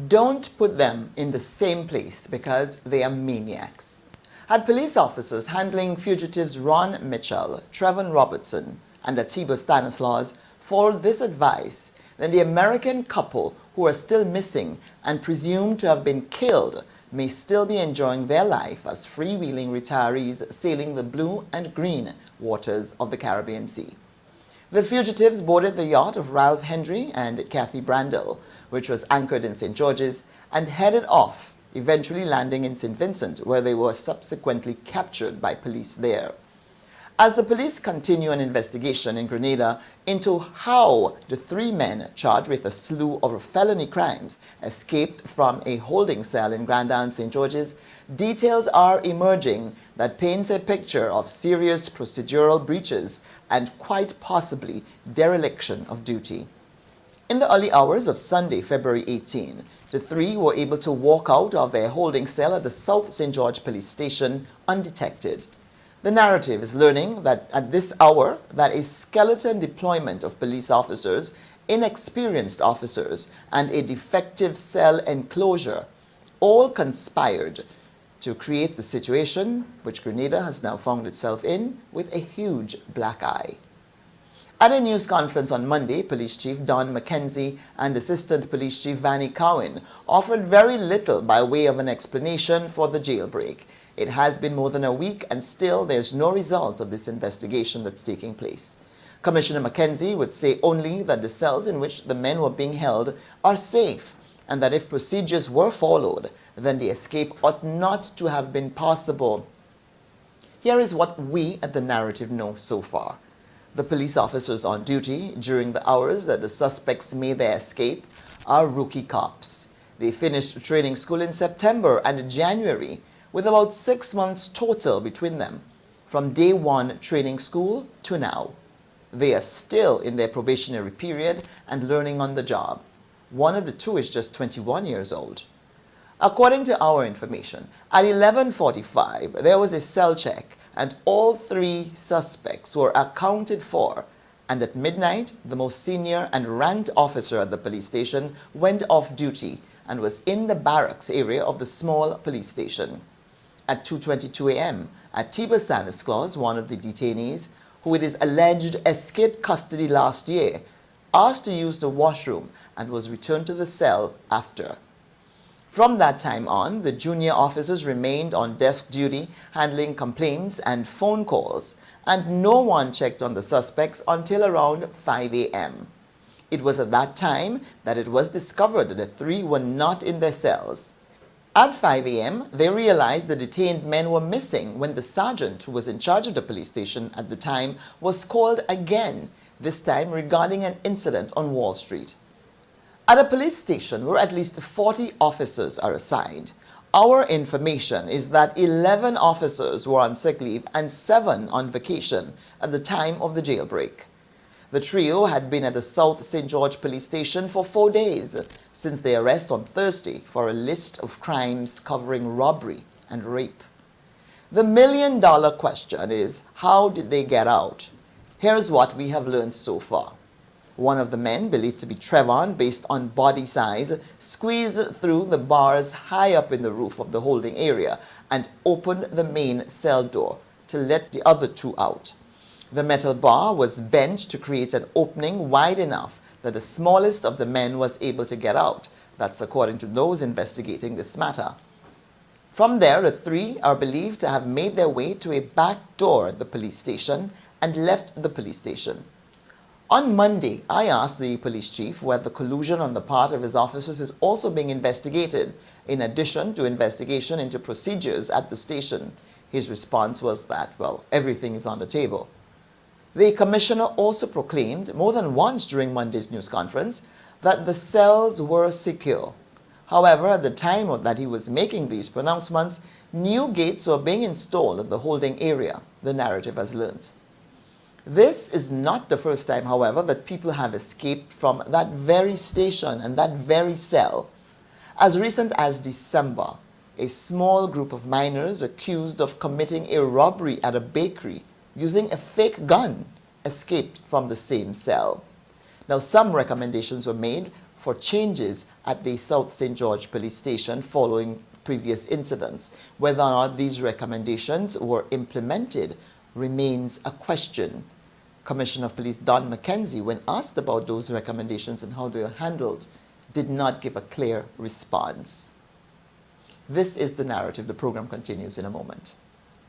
Don't put them in the same place because they are maniacs. Had police officers handling fugitives Ron Mitchell, Trevon Robertson, and Atiba Stanislaus followed this advice, then the American couple who are still missing and presumed to have been killed may still be enjoying their life as freewheeling retirees sailing the blue and green waters of the Caribbean Sea. The fugitives boarded the yacht of Ralph Hendry and Kathy Brandel, which was anchored in St. George's, and headed off, eventually landing in St. Vincent, where they were subsequently captured by police there. As the police continue an investigation in Grenada into how the three men charged with a slew of felony crimes escaped from a holding cell in GRENADA and St. George's, details are emerging that paints a picture of serious procedural breaches and quite possibly dereliction of duty. In the early hours of Sunday, February 18, the three were able to walk out of their holding cell at the South St. George Police Station undetected. The narrative is learning that at this hour that a skeleton deployment of police officers, inexperienced officers, and a defective cell enclosure all conspired to create the situation which Grenada has now found itself in with a huge black eye. At a news conference on Monday, Police Chief Don McKenzie and Assistant Police Chief Vannie Cowan offered very little by way of an explanation for the jailbreak. It has been more than a week and still there's no result of this investigation that's taking place. Commissioner McKenzie would say only that the cells in which the men were being held are safe and that if procedures were followed, then the escape ought not to have been possible. Here is what we at the narrative know so far. The police officers on duty during the hours that the suspects made their escape are rookie cops. They finished training school in September and January, with about 6 months total between them, from day one training school to now. They are still in their probationary period and learning on the job. One of the two is just 21 years old. According to our information, at 11:45 there was a cell check and all three suspects were accounted for, and at midnight the most senior and ranked officer at the police station went off duty and was in the barracks area of the small police station. At 2:22 a.m., Atiba Stanislaus, one of the detainees, who it is alleged escaped custody last year, asked to use the washroom and was returned to the cell after. From that time on, the junior officers remained on desk duty handling complaints and phone calls, and no one checked on the suspects until around 5 a.m. It was at that time that it was discovered that the three were not in their cells. At 5 a.m., they realized the detained men were missing when the sergeant who was in charge of the police station at the time was called again, this time regarding an incident on Wall Street. At a police station where at least 40 officers are assigned, our information is that 11 officers were on sick leave and 7 on vacation at the time of the jailbreak. The trio had been at the South St. George Police Station for 4 days since their arrest on Thursday for a list of crimes covering robbery and rape. The million-dollar question is, how did they get out? Here's what we have learned so far. One of the men, believed to be Trevon based on body size, squeezed through the bars high up in the roof of the holding area and opened the main cell door to let the other two out. The metal bar was bent to create an opening wide enough that the smallest of the men was able to get out. That's according to those investigating this matter. From there, the three are believed to have made their way to a back door at the police station and left the police station. On Monday, I asked the police chief whether collusion on the part of his officers is also being investigated, in addition to investigation into procedures at the station. His response was that, well, everything is on the table. The commissioner also proclaimed more than once during Monday's news conference that the cells were secure. However, at the time that he was making these pronouncements, new gates were being installed at the holding area, the narrative has learned. This is not the first time, however, that people have escaped from that very station and that very cell. As recent as December, a small group of minors accused of committing a robbery at a bakery using a fake gun escaped from the same cell. Now, some recommendations were made for changes at the South St. George Police Station following previous incidents. Whether or not these recommendations were implemented remains a question. Commissioner of Police Don McKenzie, when asked about those recommendations and how they were handled, did not give a clear response. This is the narrative. The program continues in a moment.